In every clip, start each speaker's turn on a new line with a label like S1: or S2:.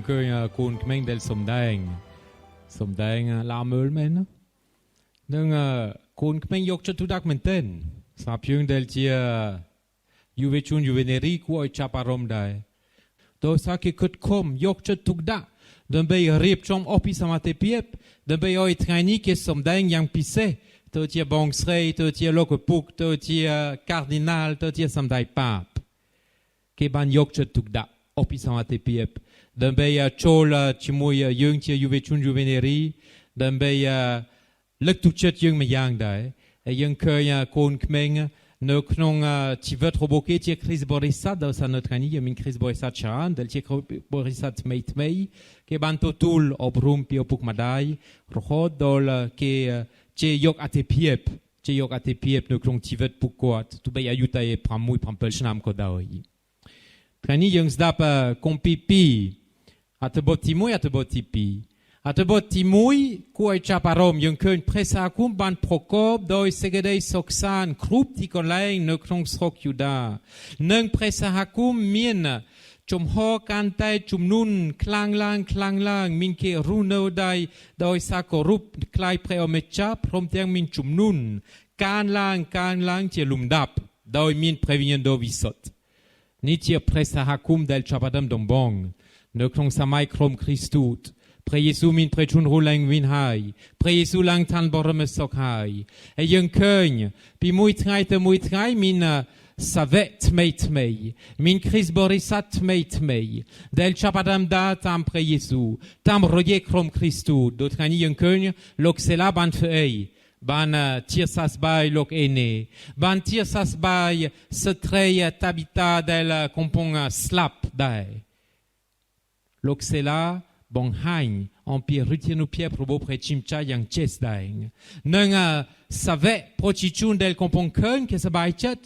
S1: เคยคุณแม่งเดลสมแดงลาเมลแม่นดังคุณแม่งยกจุดทุกดักเหมือนเต้นสาบยังเดลเจียยูเวชุนยูเวเนรีกูไอจับอารมณ์ได้ตัวสักขุดคมยกจุดทุกดักดังไปเรียบชมอภิสมาเตเปียบดังไปเอาทางนี้เกสมแดงยังพิเศษตัวเจียบองเซย์ตัวเจียโลกปุกตัวเจียคาร์ดินัลตัวเจียสมได้ปาบเก็บันยกจุดทุกดักอภิสมาเตเปียบดังไปโชลชิมวยยังเจียยูเวชุนยูเวเนรีดังไปเล็กทุกจุดยังไม่ยังได้ยังเคยคนเมืองนกนงชีวิตโรบเกเจียคริสบริษัทดาวสันทานียังมีคริสบริษัทชานเดลเจียบริษัทไม่เก็บันตัวตูลอบรมเปียวปุกมาได้รอดดอลเกเจียกอาเทเปียบนกนงชีวิตปุกกอดตุเบียอายุตัยพรามุยพรามเปิลชนามก็ได้ทานียังสดับคอมปีปีอัตบติมุยอัตบติปีอัตบติมุยกูไอจับอารมณ์ยังเคยเพรสาคุมบันประกอบโดยเสกเดย์สกสานครูปที่คนแรงนกนงสกยูดานึ่งเพรสาคุมมีนจุมหอการไตจุมนุนคลางล่างมินเกรูเนอได้โดยสากรูปคลายเพรอเมจับพร้อมเตียงมินจุมนุนการล่างเจลุมดับโดยมินเพรวิญญาณโดวิสต์นี่เจียเพรสาคุมเดลชาบดัมดงบองนกนงสมัยครมคริสตูตพระเยซูมินพระชุนรูแรงวินหายพระเยซูลังทันบรมสกหายยังเคยปีมุยไทยแต่มุยไทยมินสเวทเมย์มินคริสบริษัทเมย์เดลชาปดามดาตามพระเยซูตามรอยครมคริสตูโดยทางนี้ยังเคยโลกเซลาบันเฟย์บันเทียสัสบายโลกเอเนบันเทียสัสบายสเตรยตาบิตาเดลคอมพงสลับได้โลกเซลาบองไฮอัมพีรุตินุเปียพรูโบเพรชิมชายังเจสได้นังสเวะโปรชิชุนเดลคอมพงเคินqueสบายจัด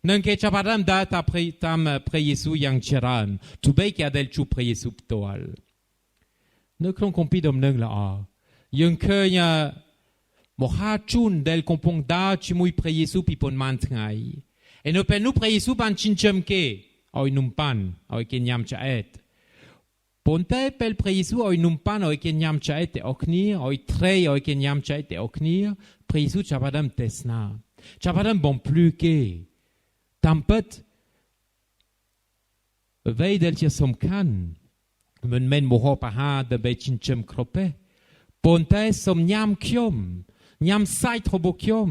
S1: นังเกจับารามดาตาพระเยซูยังเชรันทุเบกยาเดลชูพระเยซูตัวนักครองคอมพีดมนังละยังเคยโมหาชุนเดลคอมพงดาชิมุยพระเยซูปีปนมันไงเอ็นเป็นนุพระเยซูบันชินเชมเกเอาอินุมปันเอาอิเกนยามชาเอตปนเตเปลพระเยซูเอาอินุมปันเอาอิเกนยามชาเอตออกนี้เอาอิเทรยเอาอิเกนยามชาเอตออกนี้พระเยซูจับดัมเทสนาจับดัมบอมพลูเกตัมเปิดเวเดลเชียสมคันมันเมนโมโหปะฮาเดเบชินเชมครบเปปนเตสมยามคิอมยามไซทรบคิอม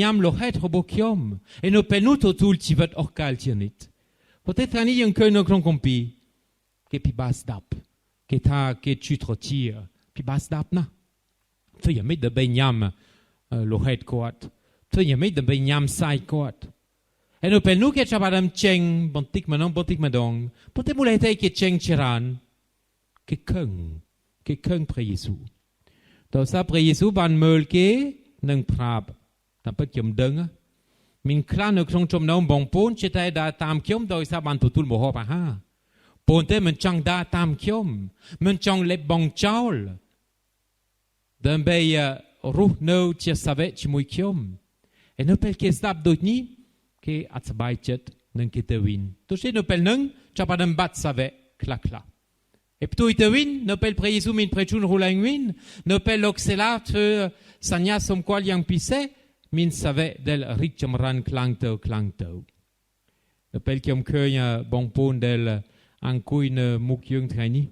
S1: ยามโลเหทรบคิอมเอ็นโอเปนุตตูลชีวิตออกกาลเชียนิตพอเทตานี้ยังเคยนกครองคอมปีque pi bas dap que ta que tu trotir pi bas dap na tu ya mit de benyam lo het coat tu ya mit de benyam sai coat e no pel nu que chabadam cheng bontik madong pote mulete que cheng chiran que keng pre yesu to sa pre yesu ban meul ke nang prab tam pet yom deng min klan no krong chom nom bong pon chete da tam kyom doi sa ban tutul mo ho pa haปนเตมันจังดาตามเขียมมันจังเล็บบองเจ้าเดินไปรูเนื้อเชื่อสเวชิมวยเขียมเอ็นเปลเกสดับโดยนี้เกอัศบายจัดนังกิเตวินตัวเช่นเปลนังจะปาดัมบัดสเวคลักละเอปตุยเตวินเปลพระเยซูมินพระชุนรูแรงวินเปลโลกเซลาเธอสัญญาสมควรยังพิเศษมินสเวเดลริกจมรันคลังเตอเปลเกี่ยมเคยบองปูนเดลอังคุยเนมุกยังไงนี่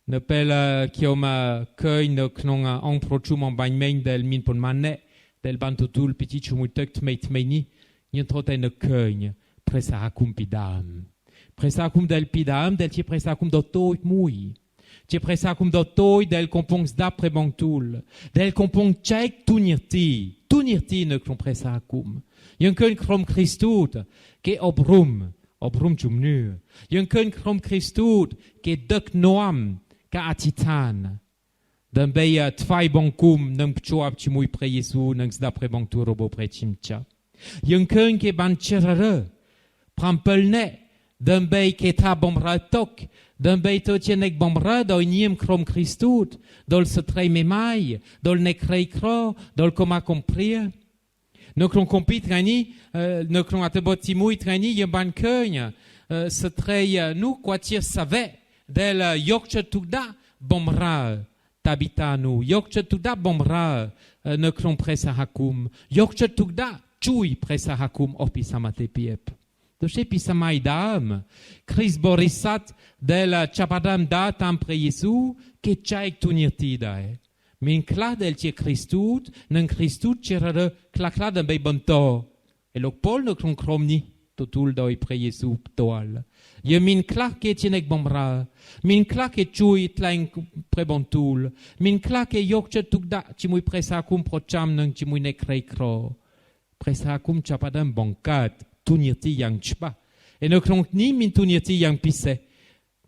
S1: เนเปลเกี่ยวมาเคยเนขนงอังโปรชุมอันบันเมนเดลมินปนมันเนเดลบันตุตุลพิจิชุมุตเตกไม่นี่ยังทอดเนเคยเพรสาคุมปิดามเพรสาคุมเดลปิดามเดลที่เพรสาคุมดอโต้มุยที่เพรสาคุมดอโต้เดลคอมพงส์ดับเพรบังตุลเดลคอมพงเช็คตุนิรตีเนครองเพรสาคุมยังเคยครมคริสตูตเกอบรุมจุมเนื้อยังเคยครมคริสตูดเกดักโนมกาอธิษฐานดันเบียทไฟบังคุมนังจวบชิมุยพระเยซูนังสดาพระบังตูโรโบพระชิมชายังเคยเกบันเชรเรพรำเปิลเนดันเบียเกตาบอมราตกดันเบียตัวเจเนกบอมราโดยเนียมครมคริสตูดโดยสตรีไม่ไม่โดยเนกเรย์ครอโดยคมาคอมเพรียนกครองคอมพิทไงนี่นกครองอัตบติมุยไงนี่ยังบันเคยสตรีนุกว่าเชียสเว del yok che tukda bomra tabitanu yok che tukda bomra ne kron presa hakum yok che tukda chui presa hakum opi samate piep doche pisamai dam Chris Borisat del chapadam da tam pre Jesu che chaik tunirti dai min kla del che Christut nen Christut cerere kla de bei bonto e lok pol no kron kromni totul doi pre Jesu toal je min kla ke tinek bombra min kla ke chui tlaing pre bontul min kla ke yok che tukda ci mui presa kum pro cham nen ci mui ne krei kro presa kum chapadam bonkat tunirti yang chpa e no kron ni min tunirti yang pisse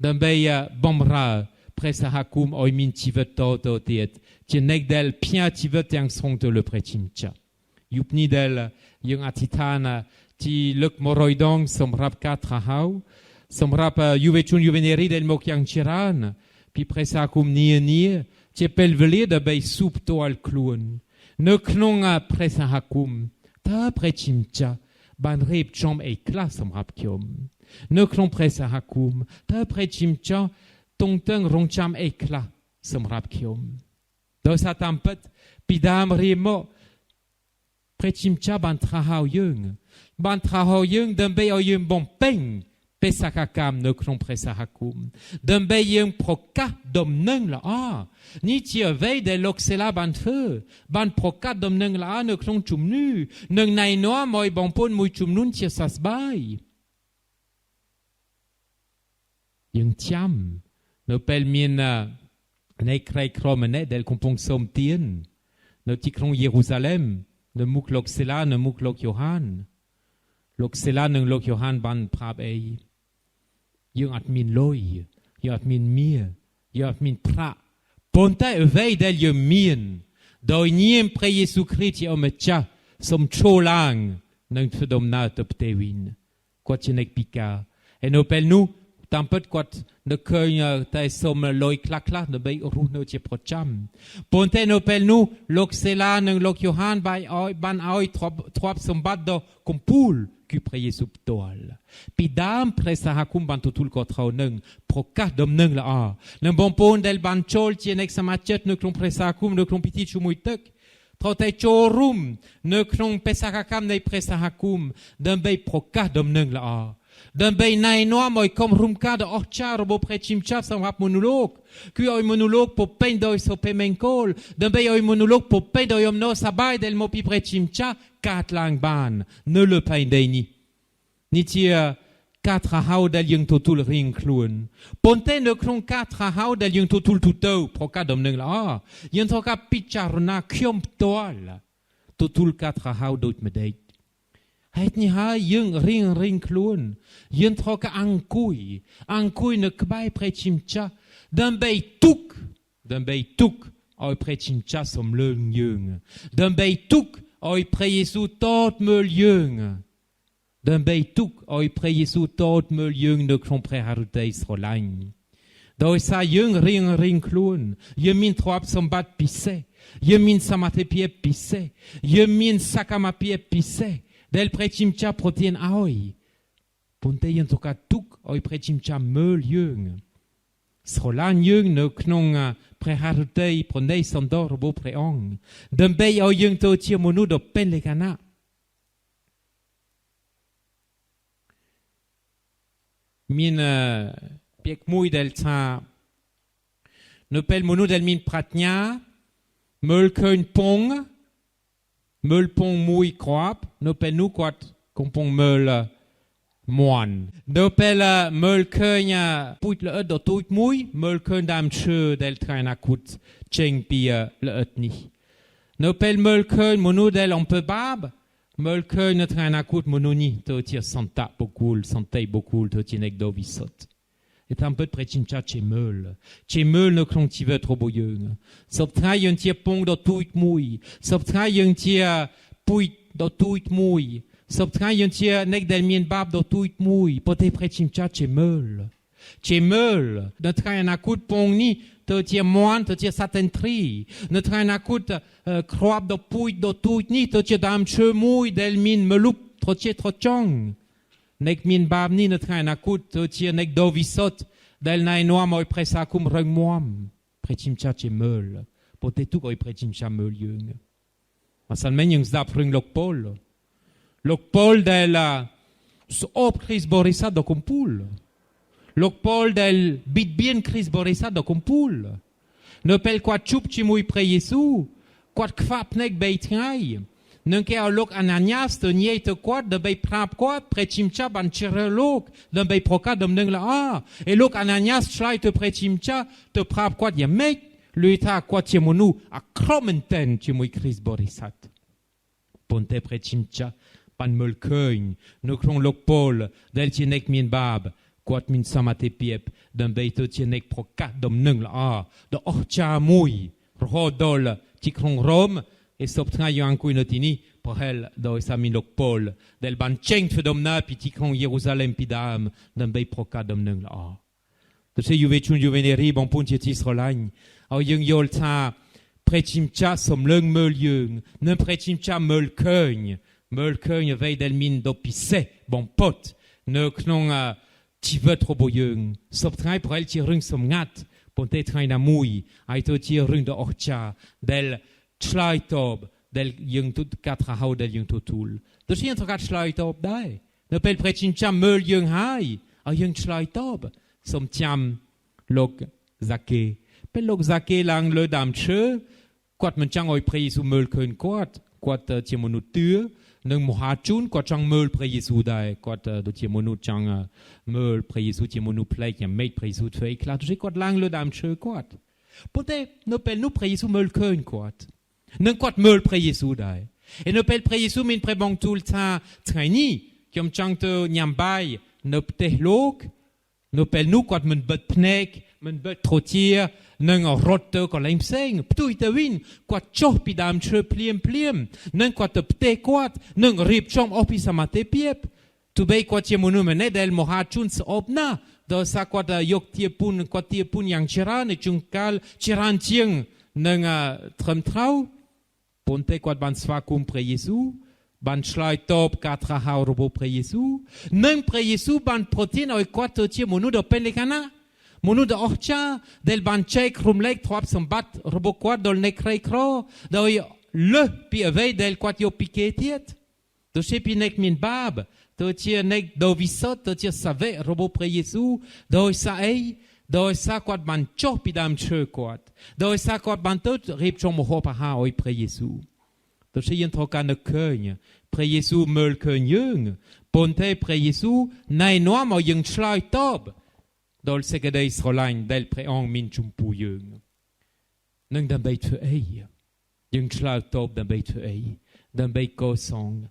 S1: dan bei bombra presa hakum oi min tivet to tiet ci nek del pia tivet yang song to le pretimcha yupni del yung atitana ti luk moroidong som rap 4 hau som rap juvechun juveneri del mokyang chiran pi presa hakum ni ti pelvele de bei soup to al kluon ne knong presa hakum ta pretimcha ban rep chom e klas som rap kiom ne klon presa hakum ta pretimcha tongteng rongcham ekla som rap kiom do sa tampet pidam remo pretimcha ban trahau yung dembe o yung bon peng pesakakam ne klon presa hakum dembe yung proka domneng la ni ti vei de loxela ban feu ban proka domneng la ne klon chumnu neng nai noa moi bon pon mui chumnun ti sasbai yung tiam no pel mien ne krei kromene del kompong som tien no tikron Jerusalem ne muk loxela ne muk lok Johan loxela ne lok Johan ban prab ei yung admin loy yung admin mir yung admin pra ponta evei del yung mien doi niem pre Jesu Christ yo mecha som cholang nang tfedom op tewin kwat jenek pika en no pel nu tampet kwat ne køy tai som loy klakla ne bei ru no che procham ponte no pel nu loxela nang lok Johan bai ban oi trop som baddo kompul ku preye sub toal pidam presa hakum ban totul kotrau nang proka dom nang la nang bon pon del ban chol ti nek samachet ne klon presa hakum ne klon piti chumuitek trote chorum ne klon pesakakam ne presa hakum dan bei proka dom nang la dan bei nai noa moi kom rumka de orchar bo prechimcha sam rap monolog ku oi monolog po pen doi so pemenkol dan bei oi monolog po pen doi omno sabai del mo pi prechimcha kat lang ban ne le pen deni ni ti 4 hau del yung totul ring kluon ponte ne klon 4 hau del yung totul tutou proka dom neng la yung toka picharna kyom toal totul 4 hau dot medeit het ni ha yung ring kluon yung toka angkui ne kbai prechimcha dan bei tuk oi prechimcha som leung yung dan bei tuk oi pre Jesu tot me yung dan bei tuk oi pre Jesu tot me yung ne klon pre harutei srolain doi sa yung ring kluon yung min troap som bat pisse yung min samate pie pisse yung min sakama pie pisse del prechimcha protein aoi ponte yung toka tuk oi prechimcha meul yung srolan yung ne knong preharutei pronei sondor bo preong den bei oi yung to tia monu do pen le kana min piek mui del ta ne pel monu del min pratnia meul keun pong meul pong mui kroap no pel nu kwat kompong meul moan no pel meul keun puit le do tuit mui meul keun dam che del train akut cheng pi le etni no pel meul keun monu del on peut bab meul keun ne train akut mononi to tir santa beaucoup santei beaucoup to tinek do visot et un peu de prechimcha chemeul ne klon ti veut trop boyeung sop trai un tier pong do tuit mui sop trai un tier puit do tuit mui sop trai un tier nek del mien bab do tuit mui pote prechimcha chemeul de trai un akut pong ni te tier moan te tier satentri ne trai un akut kroap do puit do tuit ni te tier dam che mui del min melup tro tier tro chong nek min bab ni ne train akut to tier nek do visot del nai noam oi presa kum reng moam prechim cha che meul pote tu oi prechim cha meul yung masan men yung zdap reng lok pol del op Chris Borisa do kumpul lok pol del bit bien Chris Borisa do kumpul ne pel kwa chup chimui pre Yesu kwat kvapnek beitrai Nunke a lok Ananias te niei te kwat de bei prap kwat prechimcha ban chirelok de bei proka dom nung la e lok Ananias chlai te prechimcha te prap kwat ya mek luita kwat chemonu a kromenten chimui Chris Borisat ponte prechimcha pan mulkeun no kron lok Paul del tienek min bab kwat min samate piep de bei te tienek proka dom nung la de orcha mui rodol ti kron Rome e soptra yo anku inotini pohel do samin lok Paul del ban cheng fedomna piti kron Jerusalem pidam dan bei proka dom nung la de se juve chun juveneri bon punti Israel au yung yol ta prechimcha som lung meul yung ne prechimcha meul keun vei del min do pisse bon pot ne knon ti vet robo yung soptra pohel ti rung som ngat ponte traina mui ai to ti rung do orcha del Schlaitob del yung tut katra hau del yung tutul. Dus hier trokat Schlaitob dai. Ne pel prechimcha meul yung hai. A yung Schlaitob. Som tiam lok zake. Pel lok zake lang le dam che. Kwat men chang oi pre Yesu meul keun kwat. Kwat tiemonu tur. Nung mohachun kwat chang meul pre Yesu dai. Kwat do tiemonu chang meul pre Yesu tiemonu plek yam meit pre Yesu tfei. Klar dus kwat lang le dam che kwat. Pote ne pel nu pre Yesu meul keun kwat. Nung kwat meul pre Yesu dai. E ne pel pre Yesu min pre bang tout ta traini, kiom chang te nyambai, ne pte lok, ne pel nu kwat men bet pnek, men bet trotier, nung rotte ko leim seng, ptu ite win, kwat choch pidam che pliem, nung kwat te pte kwat, nung rip chom opi samate piep, tu bei kwat ye monu mene del mohachun se opna, do sa kwat yok tie pun yang chiran, e chungkal chiran tieng, nung trem trau, ponte kwat ban svakum pre Yesu, ban schlai top 4 hau robo pre Yesu, nung pre Yesu ban protein oi kwat tie monu do pelekana, monu do orcha, del ban chek rumlek troap som bat robo kwat dol nekrei kro, do le pi evei del kwat yo piketiet, do she pi nek min bab, do tie nek do visot, do tie save robo pre Yesu, do sa ei, do sa kwat ban chop pidam che kwat. Do sa kwat ban tot rip chom ho pa ha oi pre Yesu. Do se yen troka ne keun, pre Yesu meul keun yung, ponte pre Yesu nai noa mo yung schlai tob. Dol segede Israel del pre ang min chumpu yung. Nung dan beit fe ei. Yung schlai tob dan beit fe ei. Dan beit ko song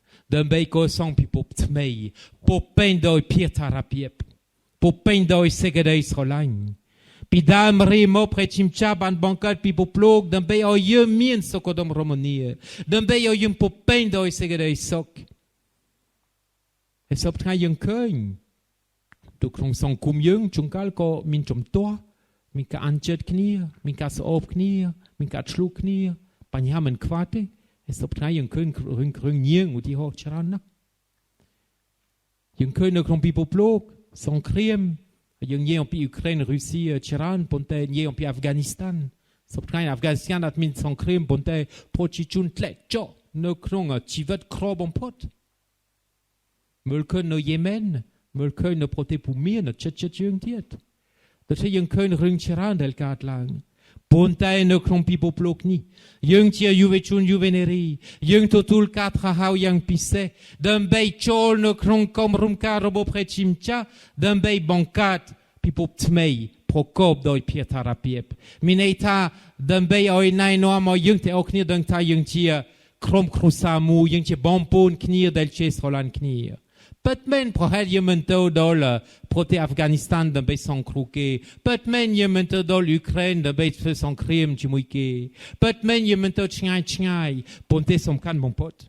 S1: pi pop tmei. Pop pen do pier tarapiep. Popin doi segede Israel. Pidam remo prechimcha ban bankat pi poplog dan bei o yem mien sokodom romonie. Dan bei o yem popin doi segede sok. E sop tra yung keun. Tu krong song kum yung chungkal ko min chom toa. Min ka anchet knier, min ka soop knier, min ka tschluk knier. Panyamen kwate. E sop tra yung keun krong nyeng u di ho charana. Yung keun no krong pi poplog. Son crime, yung yé en pi Ukraine, Russie, Tchiran, ponte yé en pi Afghanistan. Soptrain Afghanistan at min son crime, ponte prochichun tlet cho, no krong tivet krob en pot. Mulken no Yemen, mulken no prote pou mir, no tchet yung tiet. Dat se yung keun rung Tchiran del kat lang. Ponte no krong pi poplok ni. Yung tia juvechun juveneri. Yung totul 4 hau yang pisse. D'un bei chol no krong kom rumka robo prechimcha. D'un bei bankat pi pop tmei. Prokop doi pietarapiep. Mineita d'un bei oi nai noa mo yung te oknir d'un ta yung tia krom krusamu. Yung tia bampon knir del ches rolan knir. Petmen prohel yemento dol prote Afghanistan d'un bei son krouke. Petmen yemento dol Ukraine d'un bei fe son crime chimouike. Petmen yemento chngay. Ponte som kan mon pot.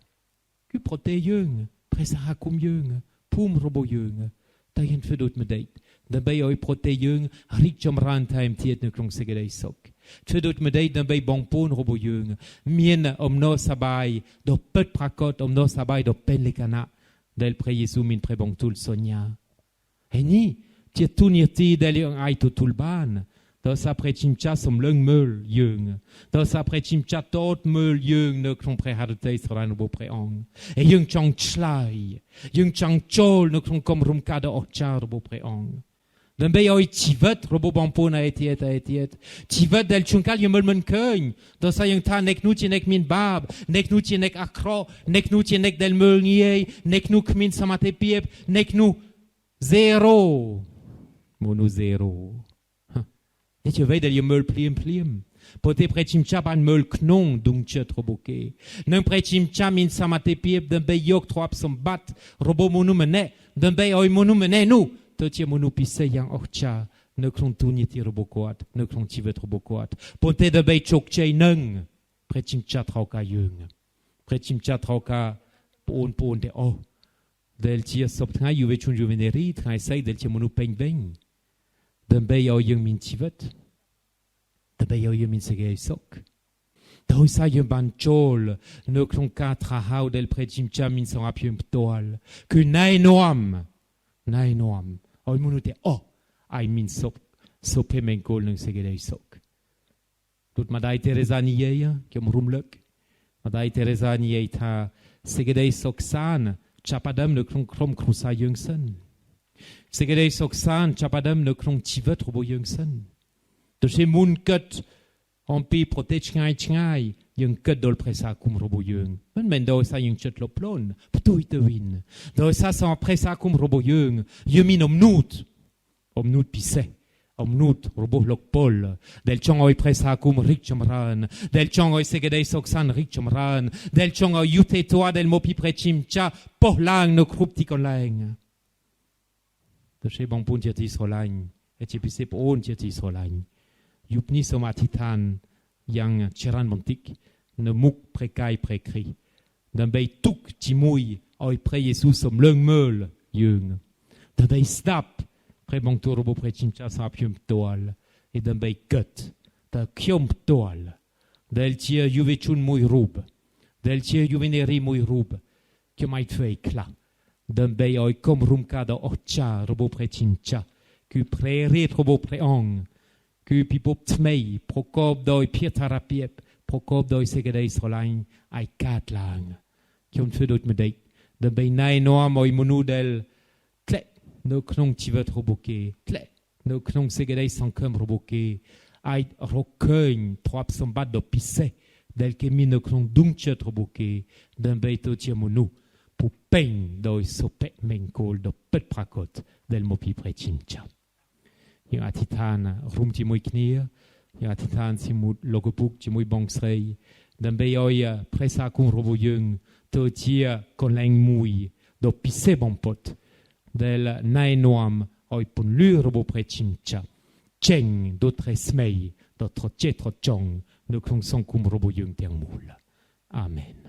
S1: Ku prote yung. Presara kum yung. Poum robo yung. Ta yen fe dot medeit. D'un bei oi prote yung. Rik chom rantaim tiet ne krong segedei sok. Fe dot medeit d'un bei bampon robo yung. Mien no sabay. Do pet prakot no sabay do pen lekana. Del pre Yesu min pre bong tul sonia. E ni, เจียตุนยตีเดลียงไอตุตุลบานตอซาเพรชิมชาสมเลิงเมลยึงตอซาเพรชิมชาโตดเมลยึงเนกคงเพรหาดเตยสรานโบเพรองเอยึงจังชลายยึงจังโจลเนกคงกมรุมกาดออกจาโบเพรองดันเบยอยชีวิตระบบบังปูนาเอติเอตชีวิตเดลชุนกัลยังมันเคยตอซายังท่าเนกนูจีเนกมินบาบเนกนูจีเนกอัครอเนกนูจีเนกเดลเมลเนียเนกนูขมินสมาเตเปียบเนกนูเซโร่โมโนเซโร่เดี๋ยวเวเดลยังเมลพลีมพอเทเพรชิมชาบันเมลขนงดุงเชิดระบบเกนังเพรชิมชามินสมาเตเปียบดันเบยยกทวับสมบัติระบบโมนุเมเนดันเบยอยโมนุเมเนนูตัวเชี่ยมนุพิเศษยังออกจาเนื้อคงตุนิติระบบกวาดเนื้อคงชีวิตระบบกวาดปนเตเดเบยชกใจนึงเพรชิมชาทรากายึงเพรชิมชาทรากาปูนเดโอเดลเชี่ยสบทายอยู่เวชุนอยู่เวเนรีทายไซเดลเชี่ยมนุเป็นเบงเดินเบยเอายังมินชีวิตเดินเบยเอายังมินเสกายสกดาวสายยังบันโจลเนื้อคงกาทราฮาวเดลเพรชิมชามินสองอภิมตัวลคือนายนวมเอามนุษย์โอ้ไอมินศพเมงโกลนึงเสกได้ศกตุดมาได้เทเรซานีเย่เกี่ยมรุมเลิกมาได้เทเรซานีเย่ท่าเสกได้ศกซานจับดำนึกคงครมครุสายยังสันเสกได้ศกซานจับดำนึกคงชีวิตรบยังสันตัวเชมุนกัดอมปีโปรเทชง่ายยังเกิดโดนเพรสาคุมรบยังมันโดยสายังจุดลบล้นประตูตวินโดยสาสองเพรสาคุมรบยังยังมีนมนูดพิเศษอมนูดรบลกปอลเดลชงเอาเพรสาคุมริกจมรานเดลชงเอาเสกได้สกสันริกจมรานเดลชงเอายุเตตัวเดลโมพิเพรชิมชาปอลางนกรุบที่กันแรงตัวเชบังปุนเจติสโลายเอจิพิเศษโอนเจติสโลายยุบนี้สมาธิทานยังเชรันบันติกเนมุกเพรกายเพรครีดันไปตุกจิมุยเอาเพรเยซูสมเลิงเมลยึงดันไปสตับเพรบังตัวรบเพรชิมชาสาพิมตัวลeดันไปเกิดแต่เขียมตัวลเดลเชียยูเวชุนมุยรูบเดลเชียยูเวเนรีมุยรูบque mai fei claดันไปเอาคมรุมกาดอจารบเพรชิมชาคือเพรเรทรบเพรองคือพิบทไม่พกอบโดยเพียรธารเปียบพกอบโดยเสกได้สลายไอกาดลางคิมช่วยดูดมาได้เดินไปในนัวมอยมนูเดลเคล็ดนกนงชีวิตรบเกเคล็ดนกนงเสกได้สังคมรบเกไอรกเกยทวับสมบัติดพิเศษเดลเกมีนกนงดุงเชิดรบเกเดินไปตัวเชียมนูผู้เป็นโดยสเปะเมงโกลดเปิดปรากฏเดลโมพิเพรชินจายังอธิษฐานรุมจิมวยคเนียยังอธิษฐานสิมุดโลกบุกจิมวยบองเซยดันเบยอยเพรสาคุมรบยังตัวเชียคนแรงมวยดอพิเศษบองปดเดลนายนวมออยปุ่นลือรบเพรชิมชาเจงดอทเรสเมย์ดอทรเจทรจงนึกคงส่งคุมรบยังเตียงมูลอาเมน